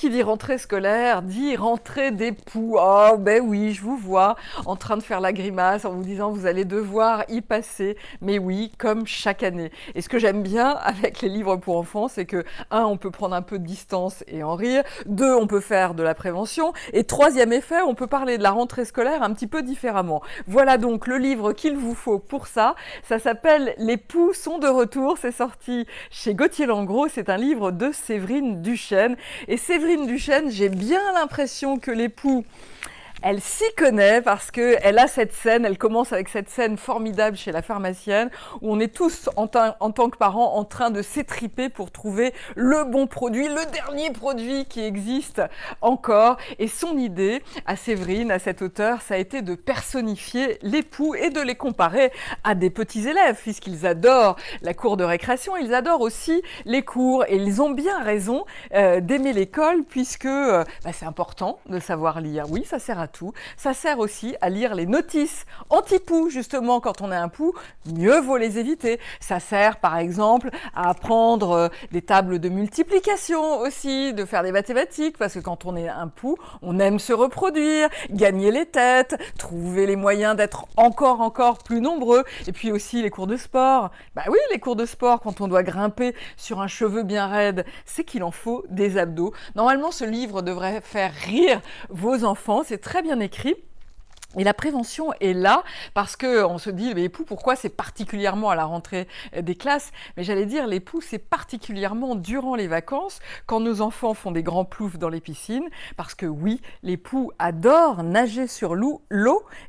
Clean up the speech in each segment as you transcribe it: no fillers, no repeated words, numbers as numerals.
qui dit rentrée scolaire, dit rentrée des poux. Oh, ben oui, je vous vois en train de faire la grimace en vous disant vous allez devoir y passer. Mais oui, comme chaque année. Et ce que j'aime bien avec les livres pour enfants, c'est que, un, on peut prendre un peu de distance et en rire. Deux, on peut faire de la prévention. Et troisième effet, on peut parler de la rentrée scolaire un petit peu différemment. Voilà donc le livre qu'il vous faut pour ça. Ça s'appelle Les poux sont de retour. C'est sorti chez Gauthier-Langros. C'est un livre de Séverine Duchesne. Et Séverine Duchesne, j'ai bien l'impression que les poux, elle s'y connaît parce qu'elle a cette scène, elle commence avec cette scène formidable chez la pharmacienne où on est tous en tant que parents en train de s'étriper pour trouver le bon produit, le dernier produit qui existe encore. Et son idée à Séverine, à cet auteur, ça a été de personnifier les poux et de les comparer à des petits élèves puisqu'ils adorent la cour de récréation, ils adorent aussi les cours et ils ont bien raison d'aimer l'école puisque c'est important de savoir lire. Oui, ça sert à tout. Ça sert aussi à lire les notices anti-poux, justement, quand on est un poux, mieux vaut les éviter. Ça sert, par exemple, à apprendre des tables de multiplication aussi, de faire des mathématiques, parce que quand on est un poux, on aime se reproduire, gagner les têtes, trouver les moyens d'être encore plus nombreux, et puis aussi les cours de sport. Bah oui, les cours de sport, quand on doit grimper sur un cheveu bien raide, c'est qu'il en faut des abdos. Normalement, ce livre devrait faire rire vos enfants, c'est très bien écrit. Et la prévention est là parce que on se dit les poux, pourquoi c'est particulièrement à la rentrée des classes? Mais j'allais dire les poux, c'est particulièrement durant les vacances quand nos enfants font des grands ploufs dans les piscines parce que oui, les poux adorent nager sur l'eau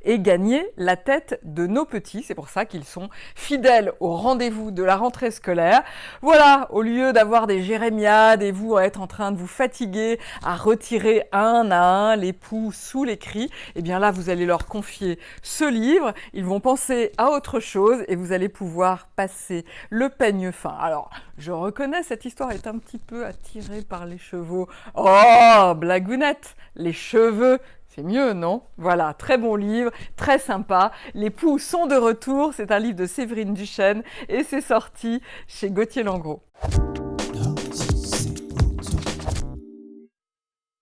et gagner la tête de nos petits. C'est pour ça qu'ils sont fidèles au rendez-vous de la rentrée scolaire. Voilà, au lieu d'avoir des jérémiades et vous être en train de vous fatiguer à retirer un à un les poux sous les cris, eh bien là vous allez leur confier ce livre, ils vont penser à autre chose et vous allez pouvoir passer le peigne fin. Alors, je reconnais, cette histoire est un petit peu attirée par les chevaux. Oh, blagounette, les cheveux, c'est mieux, non? Voilà, très bon livre, très sympa. Les poux sont de retour, c'est un livre de Séverine Duchesne et c'est sorti chez Gauthier-Langros.